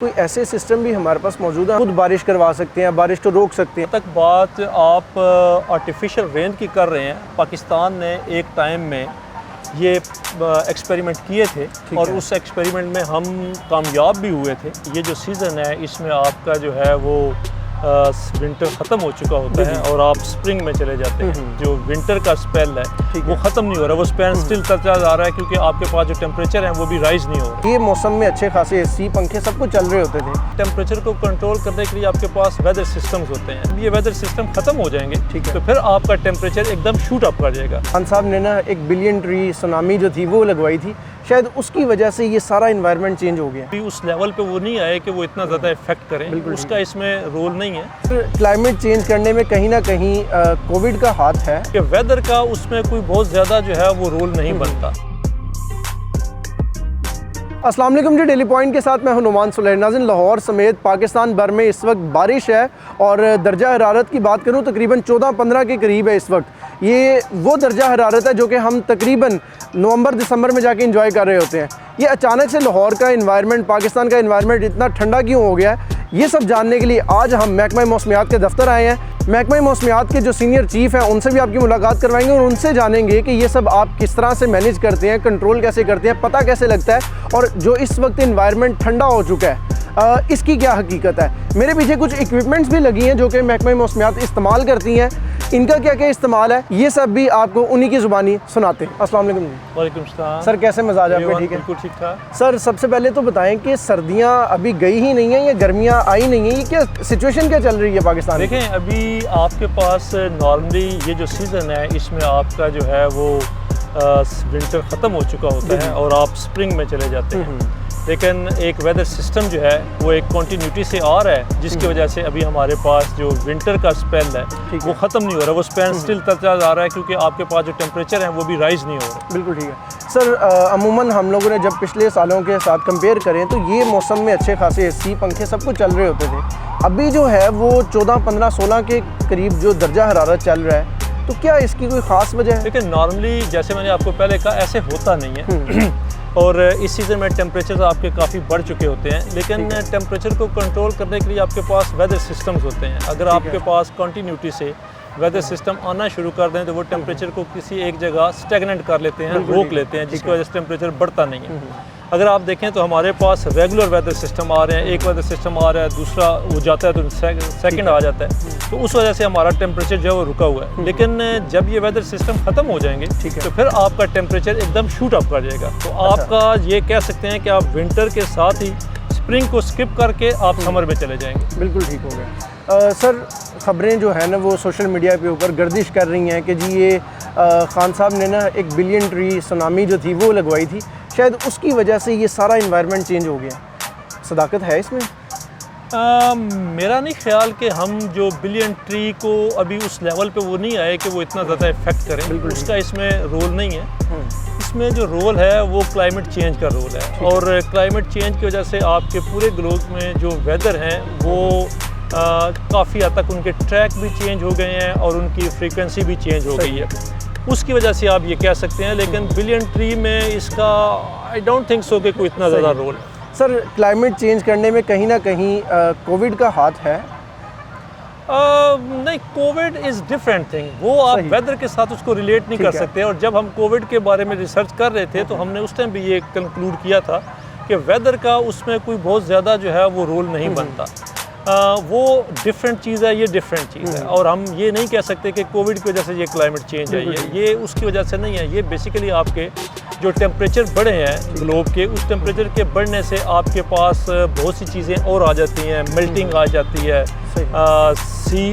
कोई ऐसे सिस्टम भी हमारे पास मौजूद है, खुद बारिश करवा सकते हैं, बारिश को रोक सकते हैं। तक बात आप आर्टिफिशियल रेन की कर रहे हैं। पाकिस्तान ने एक टाइम में ये एक्सपेरिमेंट किए थे और उस एक्सपेरिमेंट में हम कामयाब भी हुए थे। ये जो सीज़न है इसमें आपका जो है वो विंटर ख़त्म हो चुका होता है और आप स्प्रिंग में चले जाते हैं। जो विंटर का स्पेल है वो ख़त्म नहीं हो रहा, वो स्पेल स्टिल चलता जा रहा है क्योंकि आपके पास जो टेम्परेचर है वो भी राइज नहीं हो रहा। ये मौसम में अच्छे खासे एसी पंखे सब कुछ चल रहे होते थे। टेम्परेचर को कंट्रोल करने के लिए आपके पास वेदर सिस्टम्स होते हैं। ये वेदर सिस्टम ख़त्म हो जाएंगे तो फिर आपका टेम्परेचर एकदम शूट अप कर जाएगा। खान साहब ने ना 1 बिलियन ट्री सुनामी जो थी वो लगवाई थी, शायद उसकी वजह से ये सारा इन्वायरमेंट चेंज हो गया। अभी उस लेवल पे वो नहीं आए कि वो इतना ज़्यादा इफेक्ट करें, उसका इसमें रोल नहीं है। क्लाइमेट चेंज करने में कहीं ना कहीं कोविड का हाथ है कि वेदर का उसमें कोई बहुत ज़्यादा जो है वो रोल नहीं बनता। अस्सलाम वालेकुम जी, डेली पॉइंट के साथ मैं हूं नुमान सुलैमान। नाज़रीन, लाहौर समेत पाकिस्तान भर में इस वक्त बारिश है और दर्जा हरारत की बात करूं तकरीबन 14-15 के करीब है इस वक्त। ये वो दर्जा हरारत है जो कि हम तकरीबन नवंबर-दिसंबर में जाके एंजॉय कर रहे होते हैं। ये अचानक से लाहौर का इन्वायरमेंट, पाकिस्तान का इन्वायरमेंट इतना ठंडा क्यों हो गया है, ये सब जानने के लिए आज हम महकमा मौसमियात के दफ्तर आए हैं। महकमा मौसमियात के जो सीनियर चीफ़ हैं उनसे भी आपकी मुलाकात करवाएंगे और उनसे जानेंगे कि ये सब आप किस तरह से मैनेज करते हैं, कंट्रोल कैसे करते हैं, पता कैसे लगता है और जो इस वक्त इन्वायरमेंट ठंडा हो चुका है इसकी क्या हकीकत है। मेरे पीछे कुछ इक्विपमेंट्स भी लगी हैं जो कि महकमा मौसमियात इस्तेमाल करती हैं, इनका क्या क्या इस्तेमाल है ये सब भी आपको उन्हीं की ज़ुबानी सुनाते हैं। अस्सलाम वालेकुम। वालेकुम सलाम सर, कैसे मजाज आपके? ठीक है, बिल्कुल ठीक ठाक। सर सबसे पहले तो बताएं कि सर्दियां अभी गई ही नहीं है या गर्मियां आई नहीं है, ये क्या सिचुएशन क्या चल रही है पाकिस्तान में? देखें, अभी आपके पास नॉर्मली ये जो सीज़न है इसमें आपका जो है वो विंटर ख़त्म हो चुका होता है और आप स्प्रिंग में चले जाते हैं। लेकिन एक वेदर सिस्टम जो है वो एक कंटिन्यूटी से आ रहा है जिसकी वजह से अभी हमारे पास जो विंटर का स्पेल है वो ख़त्म नहीं हो रहा, वो स्पेल स्टिल चलता जा रहा है क्योंकि आपके पास जो टेम्परेचर है वो भी राइज नहीं हो रहा। बिल्कुल ठीक है सर। अमूमन हम लोगों ने जब पिछले सालों के साथ कंपेयर करें तो ये मौसम में अच्छे खासे एसी पंखे सब कुछ चल रहे होते थे। अभी जो है वो 14, 15, 16 के करीब जो दर्जा हरारत चल रहा है, तो क्या इसकी कोई ख़ास वजह है? लेकिन नॉर्मली जैसे मैंने आपको पहले कहा ऐसे होता नहीं है और इस सीज़न में टेम्परेचर आपके काफ़ी बढ़ चुके होते हैं। लेकिन टेम्परेचर को कंट्रोल करने के लिए आपके पास वेदर सिस्टम्स होते हैं। अगर आपके पास कंटिन्यूटी से वेदर सिस्टम आना शुरू कर दें तो वो टेम्परेचर को किसी एक जगह स्टेगनेंट कर लेते हैं, रोक लेते हैं, जिसकी वजह से टेम्परेचर बढ़ता नहीं है। अगर आप देखें तो हमारे पास रेगुलर वेदर सिस्टम आ रहे हैं, एक वेदर सिस्टम आ रहा है, दूसरा वो जाता है तो सेकंड आ जाता है, तो उस वजह से हमारा टेम्परेचर जो है वो रुका हुआ है। लेकिन जब ये वेदर सिस्टम ख़त्म हो जाएंगे तो फिर आपका टेम्परेचर एकदम शूट अप कर जाएगा। तो आपका ये कह सकते हैं कि आप विंटर के साथ ही स्प्रिंग को स्किप करके आप समर में चले जाएंगे। बिल्कुल ठीक हो गया। सर, ख़बरें जो है ना वो सोशल मीडिया के ऊपर गर्दिश कर रही हैं कि जी ये खान साहब ने ना 1 बिलियन ट्री सुनामी जो थी वो लगवाई थी, शायद उसकी वजह से ये सारा इन्वायरमेंट चेंज हो गया। सदाकत है इसमें? मेरा नहीं ख्याल कि हम जो बिलियन ट्री को अभी उस लेवल पे वो नहीं आए कि वो इतना ज़्यादा इफेक्ट करें, उसका इसमें रोल नहीं है। इसमें जो रोल है वो क्लाइमेट चेंज का रोल है और क्लाइमेट चेंज की वजह से आपके पूरे ग्लोब में जो वेदर हैं वो काफ़ी हद तक उनके ट्रैक भी चेंज हो गए हैं और उनकी फ्रीक्वेंसी भी चेंज हो गई है। उसकी वजह से आप ये कह सकते हैं। लेकिन बिलियन ट्री में इसका आई डोंट थिंक सो कि कोई इतना ज़्यादा रोल है। सर, क्लाइमेट चेंज करने में कहीं ना कहीं कोविड का हाथ है? नहीं, कोविड इज़ डिफरेंट थिंग। वो आप वेदर के साथ उसको रिलेट नहीं कर सकते। और जब हम कोविड के बारे में रिसर्च कर रहे थे तो हमने उस टाइम भी ये कंक्लूड किया था कि वेदर का उसमें कोई बहुत ज़्यादा जो है वो रोल नहीं बनता। वो डिफरेंट चीज़ है, ये डिफरेंट चीज़ है और हम ये नहीं कह सकते कि कोविड की वजह से ये क्लाइमेट चेंज आई है, ये उसकी वजह से नहीं है। ये बेसिकली आपके जो टेम्परेचर बढ़े हैं ग्लोब के, उस टेम्परेचर के बढ़ने से आपके पास बहुत सी चीज़ें और आ जाती हैं, मेल्टिंग आ जाती है, सी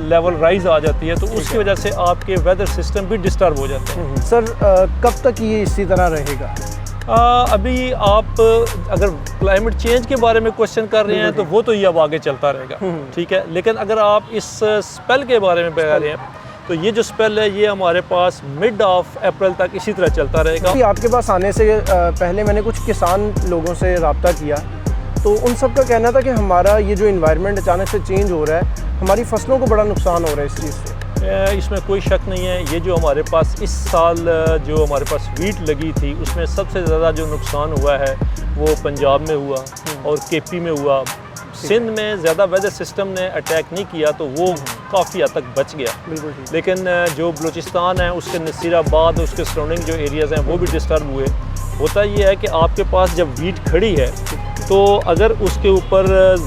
लेवल राइज आ जाती है, तो उसकी वजह से आपके वेदर सिस्टम भी डिस्टर्ब हो जाते हैं। सर, कब तक ये इसी तरह रहेगा? अभी आप अगर क्लाइमेट चेंज के बारे में क्वेश्चन कर रहे हैं तो वो तो ये अब आगे चलता रहेगा, ठीक है। लेकिन अगर आप इस स्पेल के बारे में बता रहे हैं तो ये जो स्पेल है ये हमारे पास मिड ऑफ अप्रैल तक इसी तरह चलता रहेगा। आपके पास आने से पहले मैंने कुछ किसान लोगों से रब्ता किया तो उन सब का कहना था कि हमारा ये जो इन्वायरमेंट अचानक से चेंज हो रहा है, हमारी फसलों को बड़ा नुकसान हो रहा है इस चीज़ से। इसमें कोई शक नहीं है। ये जो हमारे पास इस साल जो हमारे पास वीट लगी थी उसमें सबसे ज़्यादा जो नुकसान हुआ है वो पंजाब में हुआ और केपी में हुआ। सिंध में ज़्यादा वेदर सिस्टम ने अटैक नहीं किया तो वो काफ़ी हद तक बच गया। बिल्कुल ठीक। लेकिन जो बलूचिस्तान है उसके नसीराबाद उसके सराउंडिंग जो एरियाज़ हैं वो भी डिस्टर्ब हुए। होता ये है कि आपके पास जब वीट खड़ी है तो अगर उसके ऊपर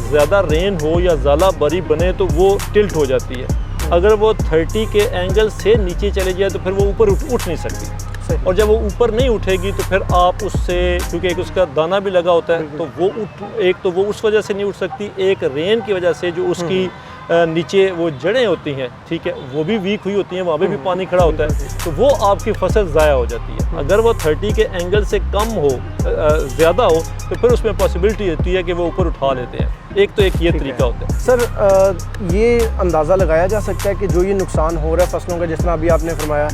ज़्यादा रेन हो या ज़्यादा बरी बने तो वो टिल्ट हो जाती है। अगर वो 30 के एंगल से नीचे चले जाए तो फिर वो ऊपर उठ नहीं सकती, और जब वो ऊपर नहीं उठेगी तो फिर आप उससे, क्योंकि एक उसका दाना भी लगा होता है, तो वो एक तो वो उस वजह से नहीं उठ सकती, एक रेन की वजह से जो उसकी नीचे वो जड़ें होती हैं, ठीक है, वो भी वीक हुई होती हैं, वहाँ पे भी पानी खड़ा होता है, तो वो आपकी फसल ज़ाया हो जाती है। अगर वो 30 के एंगल से कम हो, ज़्यादा हो, तो फिर उसमें पॉसिबिलिटी होती है कि वो ऊपर उठा लेते हैं। एक तो एक ये तरीका होता है। सर ये अंदाज़ा लगाया जा सकता है कि जो ये नुकसान हो रहा है फसलों का, जिस तरह अभी आपने फरमाया,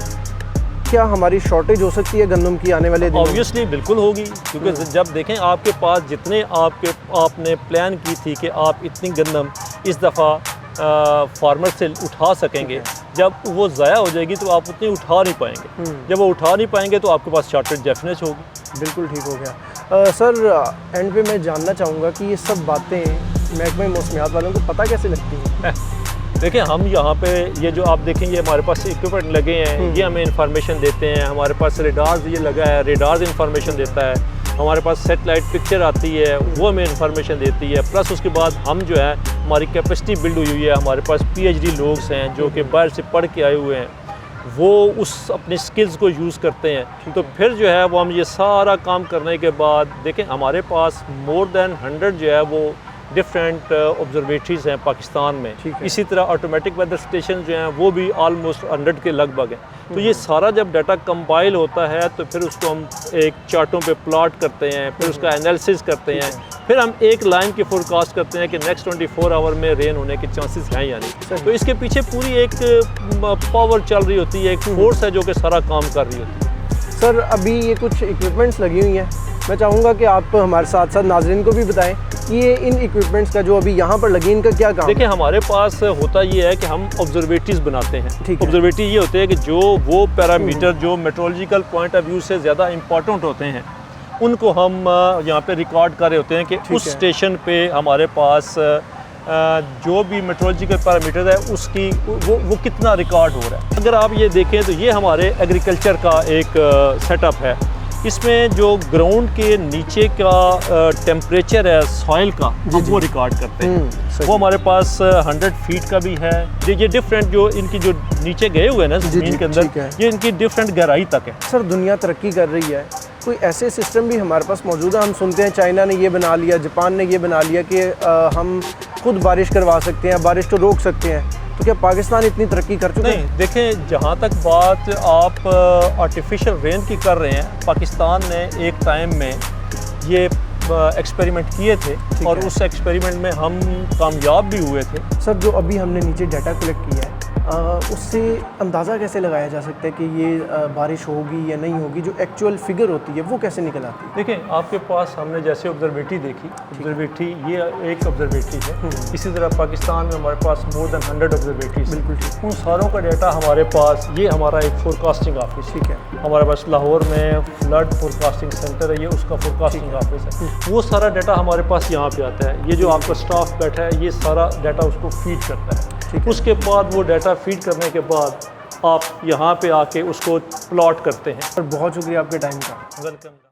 क्या हमारी शॉर्टेज हो सकती है गंदम की आने वाले दिनों में? ऑब्वियसली बिल्कुल होगी, क्योंकि जब देखें आपके पास जितने आपने प्लान की थी कि आप इतनी गंदम इस दफ़ा फार्मर से उठा सकेंगे, जब वो ज़ाया हो जाएगी तो आप उतनी उठा नहीं पाएंगे। जब वो उठा नहीं पाएंगे तो आपके पास शॉर्टेज डेफिनेट होगी। बिल्कुल ठीक हो गया। सर एंड पे मैं जानना चाहूँगा कि ये सब बातें महकमे मौसमियात वालों को पता कैसे लगती हैं? देखिए, हम यहाँ पे ये जो आप देखेंगे हमारे पास इक्विपमेंट लगे हैं, ये हमें इंफॉर्मेशन देते हैं। हमारे पास रेडार्स ये लगा है, रेडार्स इंफॉर्मेशन देता है। हमारे पास सेटेलाइट पिक्चर आती है, वो हमें इंफॉर्मेशन देती है। प्लस उसके बाद हम जो है हमारी कैपेसिटी बिल्ड हुई है। हमारे पास PhD लोग हैं जो कि बाहर से पढ़ के आए हुए हैं, वो उस अपने स्किल्स को यूज़ करते हैं। तो फिर जो है वो हम ये सारा काम करने के बाद देखें, हमारे पास मोर देन 100 जो है वो डिफरेंट ऑब्जर्वेटरीज़ हैं पाकिस्तान में। इसी तरह ऑटोमेटिक वेदर स्टेशन जो हैं वो भी ऑलमोस्ट 100 के लगभग हैं। तो ये सारा जब डाटा कंपाइल होता है तो फिर उसको हम एक चार्टों पे प्लॉट करते हैं, फिर उसका एनालिसिस करते हैं, फिर हम एक लाइन की फोरकास्ट करते हैं कि नेक्स्ट 24 आवर में रेन होने के चांसेस हैं या नहीं। तो इसके पीछे पूरी एक पावर चल रही होती है, एक फोर्स है जो कि सारा काम कर रही होती है। सर अभी ये कुछ इक्विपमेंट्स लगी हुई हैं, मैं चाहूँगा कि आप हमारे साथ साथ नाज़रीन को भी बताएं कि ये इन इक्विपमेंट्स का जो अभी यहाँ पर लगी, इनका क्या काम? देखिए, हमारे पास होता ये है कि हम ऑब्जर्वेटरीज बनाते हैं। ऑब्जर्वेटरी ये होते हैं कि जो वो पैरामीटर जो मेट्रोलॉजिकल पॉइंट ऑफ व्यू से ज़्यादा इंपॉर्टेंट होते हैं, उनको हम यहाँ पे रिकॉर्ड कर रहे होते हैं कि उस स्टेशन पे हमारे पास जो भी मेट्रोलॉजिकल पैरामीटर है उसकी वो कितना रिकॉर्ड हो रहा है। अगर आप ये देखें तो ये हमारे एग्रीकल्चर का एक सेटअप है। इसमें जो ग्राउंड के नीचे का टेम्परेचर है सॉइल का, हम वो रिकॉर्ड करते हैं। वो हमारे पास 100 फीट का भी है। ये डिफरेंट जो इनकी जो नीचे गए हुए हैं ना ज़मीन के अंदर, ये इनकी डिफरेंट गहराई तक है। सर दुनिया तरक्की कर रही है, कोई ऐसे सिस्टम भी हमारे पास मौजूद है? हम सुनते हैं चाइना ने ये बना लिया, जापान ने ये बना लिया कि हम खुद बारिश करवा सकते हैं, बारिश को रोक सकते हैं। तो क्या पाकिस्तान इतनी तरक्की कर चुका है? नहीं, देखें, जहाँ तक बात आप आर्टिफिशियल रेन की कर रहे हैं, पाकिस्तान ने एक टाइम में ये एक्सपेरिमेंट किए थे और उस एक्सपेरिमेंट में हम कामयाब भी हुए थे। सर जो अभी हमने नीचे डाटा कलेक्ट किया है, उससे अंदाज़ा कैसे लगाया जा सकता है कि ये बारिश होगी या नहीं होगी? जो एक्चुअल फिगर होती है वो कैसे निकल आती है? देखिए, आपके पास हमने जैसे ऑब्जर्वेटरी देखी, ऑब्जर्वेटरी ये एक ऑब्जर्वेटरी है। इसी तरह पाकिस्तान में हमारे पास मोर देन 100 ऑब्जर्वेटरीज। बिल्कुल ठीक। उन सारों का डाटा हमारे पास, ये हमारा एक फोरकास्टिंग ऑफिस, ठीक है, हमारे पास लाहौर में फ्लड फोरकास्टिंग सेंटर है, ये उसका फोरकास्टिंग ऑफिस है। वो सारा डाटा हमारे पास यहाँ पे आता है। ये जो आपका स्टाफ बैठा है, ये सारा डाटा उसको फीड करता है। उसके बाद वो डाटा फीड करने के बाद आप यहाँ पे आके उसको प्लॉट करते हैं। और बहुत शुक्रिया आपके टाइम का। वेलकम।